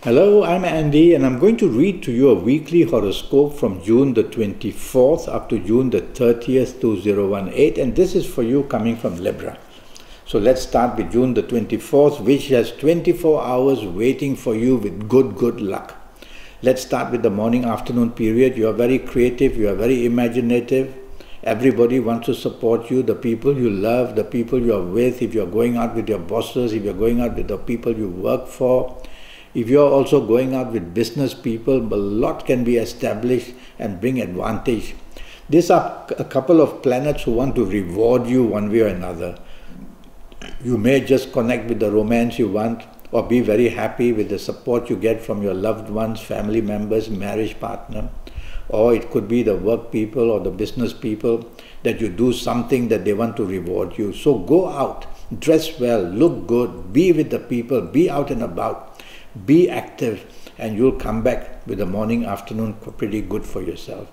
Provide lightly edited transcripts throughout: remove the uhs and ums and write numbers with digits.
Hello, I'm Andy and I'm going to read to you a weekly horoscope from June the 24th up to June the 30th, 2018, and this is for you coming from Libra. So let's start with June the 24th, which has 24 hours waiting for you with good luck. Let's start with the morning-afternoon period. You are very creative, you are very imaginative. Everybody wants to support you, the people you love, the people you are with, if you're going out with your bosses, if you're going out with the people you work for. If you're also going out with business people, a lot can be established and bring advantage. These are a couple of planets who want to reward you one way or another. You may just connect with the romance you want or be very happy with the support you get from your loved ones, family members, marriage partner. Or it could be the work people or the business people that you do something that they want to reward you. So go out, dress well, look good, be with the people, be out and about. Be active and you'll come back with the morning, afternoon pretty good for yourself.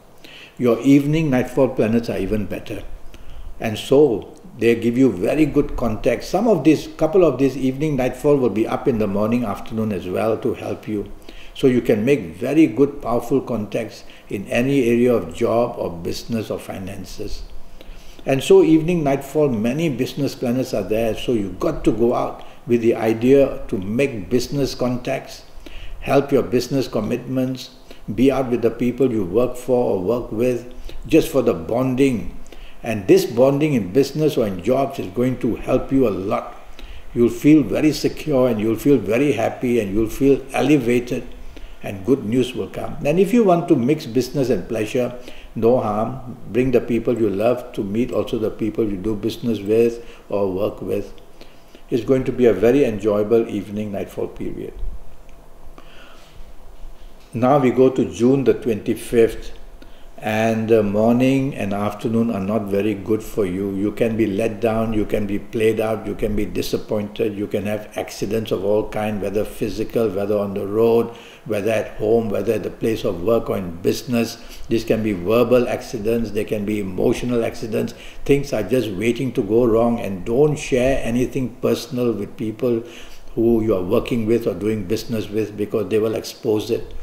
Your evening, nightfall planets are even better. And so they give you very good context. Couple of these evening, nightfall will be up in the morning, afternoon as well to help you. So you can make very good, powerful contacts in any area of job or business or finances. And so evening, nightfall, many business planets are there. So you got to go out with the idea to make business contacts, help your business commitments, be out with the people you work for or work with, just for the bonding. And this bonding in business or in jobs is going to help you a lot. You'll feel very secure and you'll feel very happy and you'll feel elevated and good news will come. And if you want to mix business and pleasure, no harm. Bring the people you love to meet also the people you do business with or work with. It's going to be a very enjoyable evening nightfall period. Now we go to June the 25th, and the morning and afternoon are not very good for you. You can be let down, you can be played out, you can be disappointed, you can have accidents of all kinds, whether physical, whether on the road, whether at home, whether at the place of work or in business. These can be verbal accidents, they can be emotional accidents. Things are just waiting to go wrong, and don't share anything personal with people who you are working with or doing business with because they will expose it.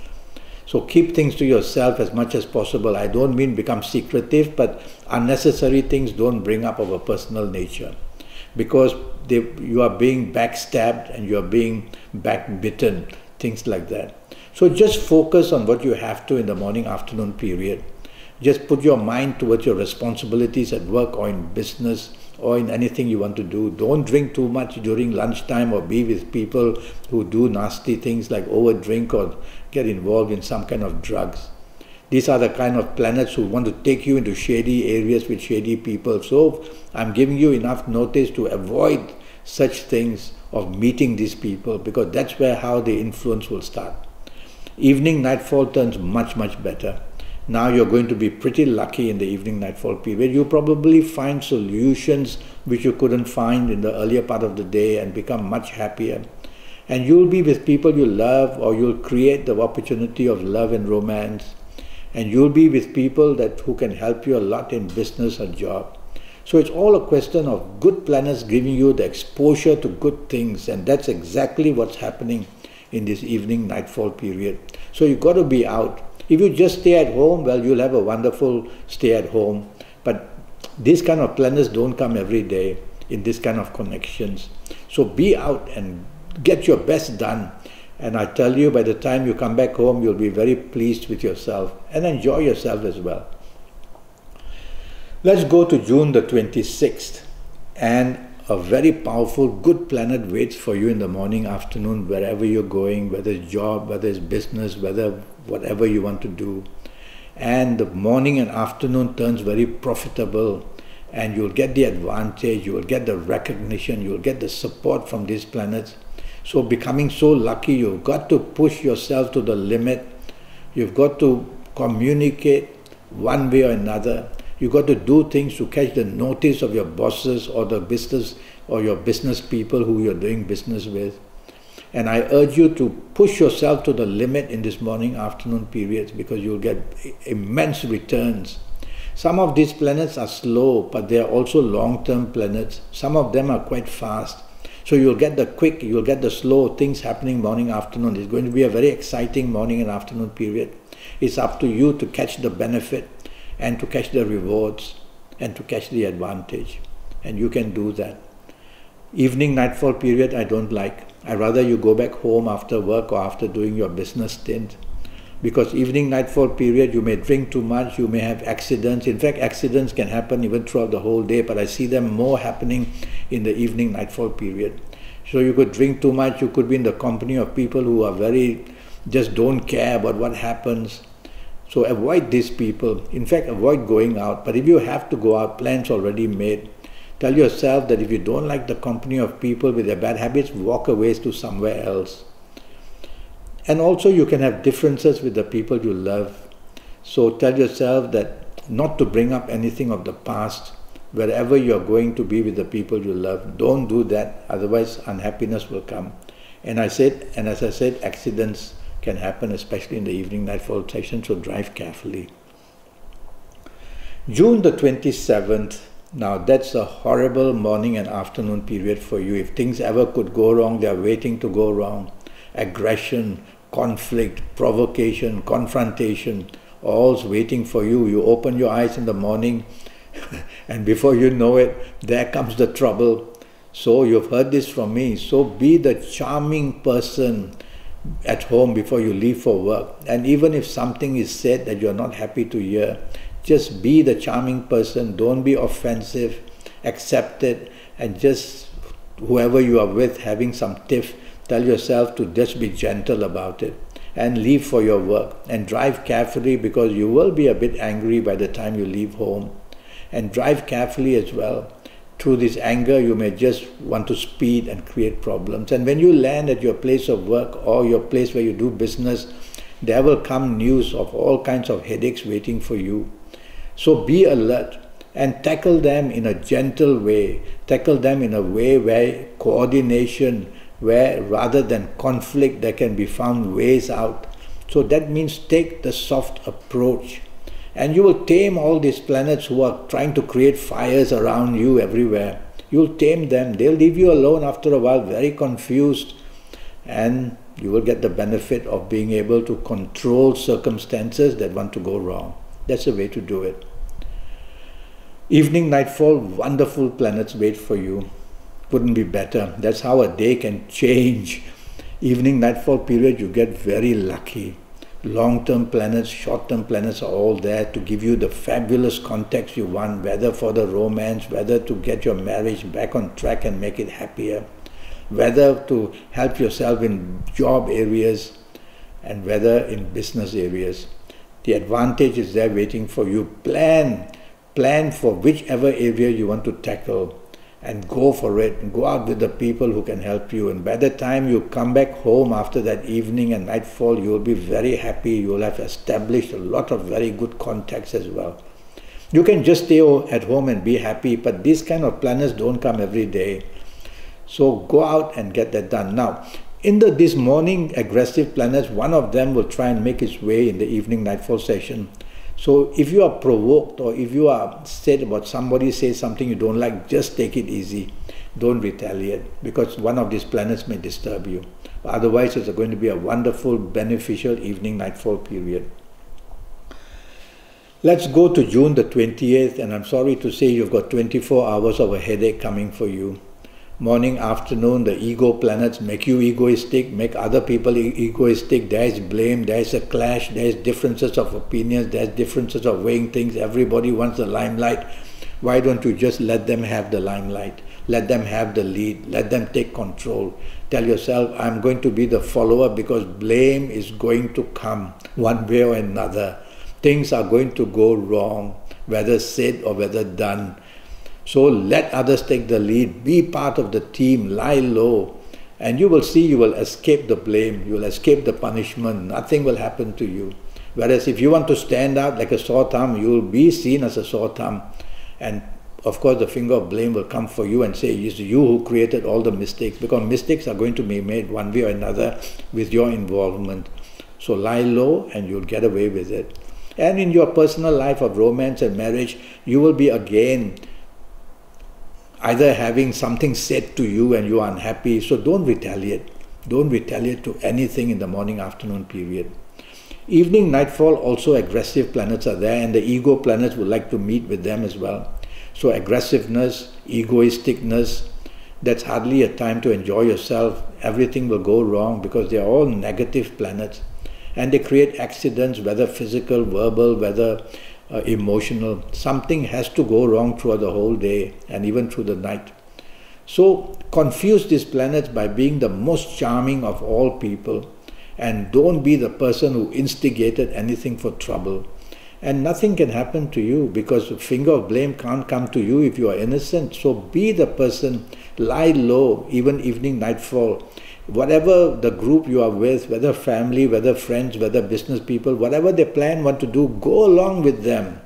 So keep things to yourself as much as possible. I don't mean become secretive, but unnecessary things don't bring up of a personal nature because you are being backstabbed and you are being backbitten, things like that. So just focus on what you have to in the morning, afternoon period. Just put your mind towards your responsibilities at work or in business or in anything you want to do. Don't drink too much during lunchtime or be with people who do nasty things like overdrink or get involved in some kind of drugs. These are the kind of planets who want to take you into shady areas with shady people. So I'm giving you enough notice to avoid such things of meeting these people because that's how the influence will start. Evening nightfall turns much better. Now you're going to be pretty lucky in the evening nightfall period. You probably find solutions which you couldn't find in the earlier part of the day and become much happier. And you'll be with people you love, or you'll create the opportunity of love and romance. And you'll be with people who can help you a lot in business or job. So it's all a question of good planets giving you the exposure to good things, and that's exactly what's happening in this evening nightfall period. So you've got to be out. If you just stay at home, well, you'll have a wonderful stay at home. But these kind of planets don't come every day in this kind of connections. So be out and get your best done. And I tell you, by the time you come back home, you'll be very pleased with yourself and enjoy yourself as well. Let's go to June the 26th. And a very powerful, good planet waits for you in the morning, afternoon, wherever you're going, whether it's job, whether it's business, whatever you want to do. And the morning and afternoon turns very profitable, and you'll get the advantage, you will get the recognition, you will get the support from these planets. So becoming so lucky, you've got to push yourself to the limit. You've got to communicate one way or another. You've got to do things to catch the notice of your bosses or the business or your business people who you're doing business with. And I urge you to push yourself to the limit in this morning, afternoon periods because you'll get immense returns. Some of these planets are slow, but they are also long-term planets. Some of them are quite fast. So you'll get the quick, you'll get the slow things happening morning, afternoon. It's going to be a very exciting morning and afternoon period. It's up to you to catch the benefit and to catch the rewards and to catch the advantage. And you can do that. Evening nightfall period I don't like. I'd rather you go back home after work or after doing your business stint. Because evening nightfall period, you may drink too much, you may have accidents. In fact, accidents can happen even throughout the whole day, but I see them more happening in the evening nightfall period. So you could drink too much, you could be in the company of people who are just don't care about what happens. So avoid these people. In fact, avoid going out. But if you have to go out, plans already made. Tell yourself that if you don't like the company of people with their bad habits, walk away to somewhere else. And also you can have differences with the people you love. So tell yourself that not to bring up anything of the past. Wherever you're going to be with the people you love, don't do that, otherwise unhappiness will come. And as I said, accidents can happen, especially in the evening nightfall session, so drive carefully. June the 27th, now that's a horrible morning and afternoon period for you. If things ever could go wrong, they're waiting to go wrong. Aggression, conflict, provocation, confrontation, all's waiting for you. You open your eyes in the morning and before you know it, there comes the trouble. So you've heard this from me. So be the charming person at home before you leave for work. And even if something is said that you're not happy to hear, just be the charming person. Don't be offensive. Accept it. And just whoever you are with having some tiff, tell yourself to just be gentle about it and leave for your work. And drive carefully because you will be a bit angry by the time you leave home. And drive carefully as well. Through this anger, you may just want to speed and create problems. And when you land at your place of work or your place where you do business, there will come news of all kinds of headaches waiting for you. So be alert and tackle them in a gentle way. Tackle them in a way where coordination, where rather than conflict, there can be found ways out. So that means take the soft approach. And you will tame all these planets who are trying to create fires around you everywhere. You'll tame them. They'll leave you alone after a while, very confused. And you will get the benefit of being able to control circumstances that want to go wrong. That's the way to do it. Evening, nightfall, wonderful planets wait for you. Couldn't be better. That's how a day can change. Evening, nightfall period, you get very lucky. Long-term planets, short-term planets are all there to give you the fabulous context you want, whether for the romance, whether to get your marriage back on track and make it happier, whether to help yourself in job areas, and whether in business areas. The advantage is there waiting for you. Plan for whichever area you want to tackle and go for it. And go out with the people who can help you. And by the time you come back home after that evening and nightfall, you will be very happy. You will have established a lot of very good contacts as well. You can just stay at home and be happy, but these kind of planets don't come every day. So go out and get that done. Now, in this morning aggressive planets, one of them will try and make its way in the evening nightfall session. So if you are provoked or if you are said about somebody says something you don't like, just take it easy. Don't retaliate because one of these planets may disturb you. But otherwise, it's going to be a wonderful, beneficial evening nightfall period. Let's go to June the 28th, and I'm sorry to say you've got 24 hours of a headache coming for you. Morning, afternoon, the ego planets make you egoistic, make other people egoistic. There is blame, there is a clash, there is differences of opinions, there is differences of weighing things. Everybody wants the limelight. Why don't you just let them have the limelight? Let them have the lead. Let them take control. Tell yourself, I'm going to be the follower because blame is going to come one way or another. Things are going to go wrong, whether said or whether done. So let others take the lead, be part of the team, lie low, and you will see you will escape the blame, you will escape the punishment, nothing will happen to you. Whereas if you want to stand out like a sore thumb, you will be seen as a sore thumb. And of course the finger of blame will come for you and say, it's you who created all the mistakes, because mistakes are going to be made one way or another with your involvement. So lie low and you'll get away with it. And in your personal life of romance and marriage, you will be again either having something said to you and you are unhappy. So don't retaliate. Don't retaliate to anything in the morning afternoon period. Evening nightfall, also aggressive planets are there, and the ego planets would like to meet with them as well. So aggressiveness, egoisticness, that's hardly a time to enjoy yourself. Everything will go wrong because they are all negative planets, and they create accidents, whether physical, verbal, whether emotional. Something has to go wrong throughout the whole day and even through the night. So confuse these planets by being the most charming of all people, and don't be the person who instigated anything for trouble. And nothing can happen to you because a finger of blame can't come to you if you are innocent. So be the person, lie low, even evening nightfall. Whatever the group you are with, whether family, whether friends, whether business people, whatever they plan what to do, go along with them.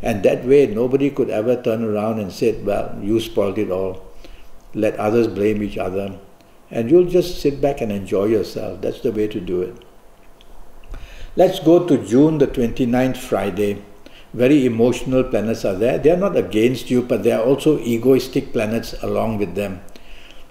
And that way nobody could ever turn around and say, well, you spoiled it all. Let others blame each other. And you'll just sit back and enjoy yourself. That's the way to do it. Let's go to June the 29th, Friday. Very emotional planets are there. They are not against you, but there are also egoistic planets along with them.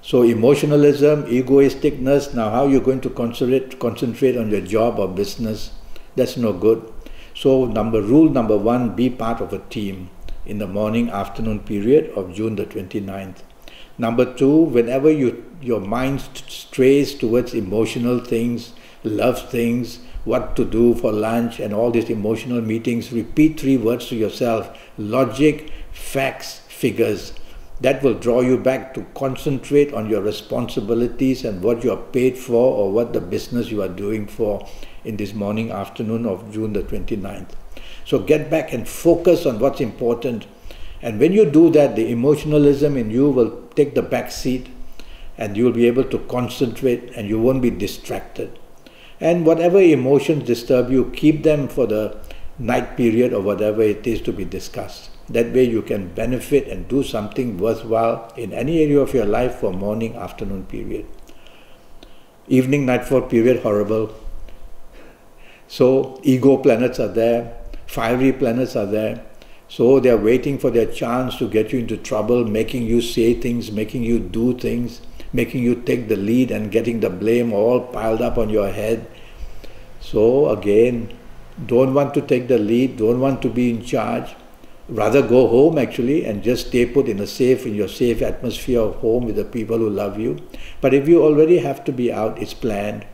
So emotionalism, egoisticness, now how you're going to concentrate on your job or business, that's no good. So rule number one, be part of a team in the morning afternoon period of June the 29th. Number two, whenever your mind strays towards emotional things, love things, what to do for lunch and all these emotional meetings, repeat 3 words to yourself: logic, facts, figures. That will draw you back to concentrate on your responsibilities and what you are paid for or what the business you are doing for in this morning afternoon of June the 29th. So get back and focus on what's important. And when you do that, the emotionalism in you will take the back seat and you will be able to concentrate and you won't be distracted. And whatever emotions disturb you, keep them for the night period or whatever it is to be discussed. That way you can benefit and do something worthwhile in any area of your life for morning, afternoon period. Evening, nightfall period, horrible. So ego planets are there, fiery planets are there. So they are waiting for their chance to get you into trouble, making you say things, making you do things, making you take the lead and getting the blame all piled up on your head. So again, don't want to take the lead, don't want to be in charge. Rather go home actually and just stay put in your safe atmosphere of home with the people who love you. But if you already have to be out, it's planned.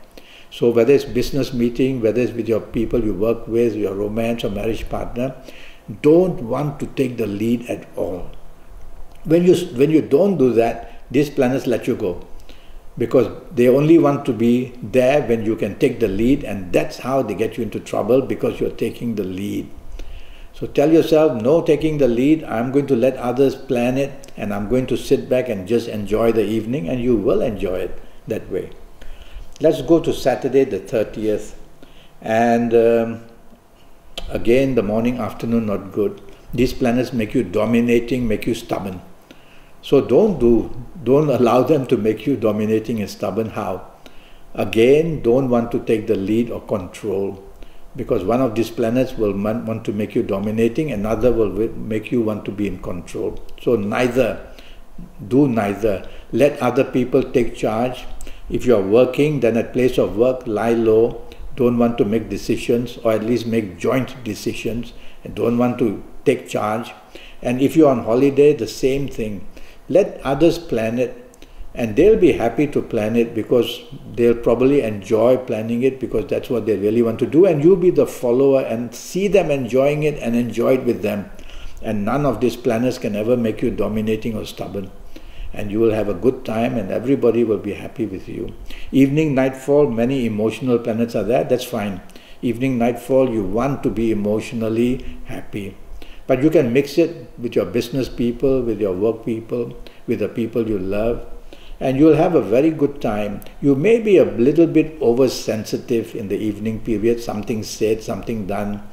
So whether it's business meeting, whether it's with your people you work with, your romance or marriage partner, don't want to take the lead at all. When you don't do that, these planets let you go, because they only want to be there when you can take the lead, and that's how they get you into trouble, because you're taking the lead. So tell yourself, no taking the lead, I'm going to let others plan it and I'm going to sit back and just enjoy the evening, and you will enjoy it that way. Let's go to Saturday the 30th, and again the morning, afternoon not good. These planets make you dominating, make you stubborn. So don't allow them to make you dominating and stubborn. How? Again, don't want to take the lead or control, because one of these planets will want to make you dominating, another will make you want to be in control. So do neither. Let other people take charge. If you are working, then at place of work, lie low. Don't want to make decisions, or at least make joint decisions, and don't want to take charge. And if you're on holiday, the same thing. Let others plan it, and they'll be happy to plan it because they'll probably enjoy planning it, because that's what they really want to do, and you'll be the follower and see them enjoying it and enjoy it with them. And none of these planners can ever make you dominating or stubborn. And you will have a good time and everybody will be happy with you. Evening, nightfall, many emotional planets are there, that's fine. Evening, nightfall, you want to be emotionally happy. But you can mix it with your business people, with your work people, with the people you love, and you'll have a very good time. You may be a little bit oversensitive in the evening period, something said, something done,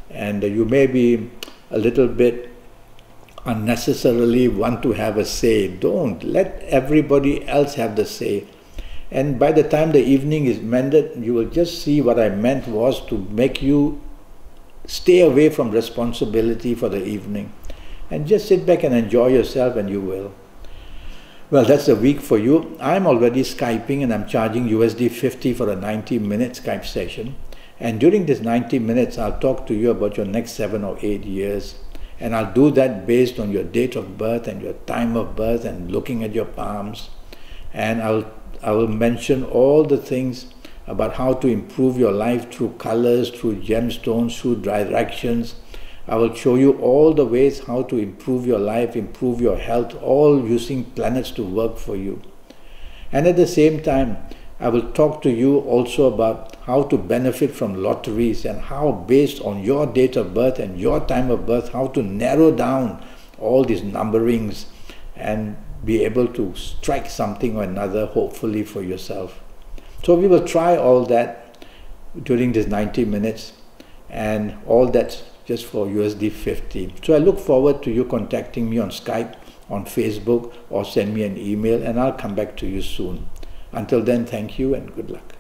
and you may be a little bit unnecessarily want to have a say. Don't. Let everybody else have the say. And by the time the evening is mended, you will just see what I meant was to make you stay away from responsibility for the evening. and just sit back and enjoy yourself, and you will. Well, that's the week for you. I'm already Skyping and I'm charging USD 50 for a 90-minute Skype session. And during this 90 minutes, I'll talk to you about your next 7 or 8 years. And I'll do that based on your date of birth and your time of birth and looking at your palms. And I will mention all the things about how to improve your life through colors, through gemstones, through directions. I will show you all the ways how to improve your life, improve your health, all using planets to work for you. And at the same time, I will talk to you also about how to benefit from lotteries and how, based on your date of birth and your time of birth, how to narrow down all these numberings and be able to strike something or another, hopefully for yourself. So we will try all that during this 90 minutes, and all that's just for USD 50. So I look forward to you contacting me on Skype, on Facebook, or send me an email, and I'll come back to you soon. Until then, thank you and good luck.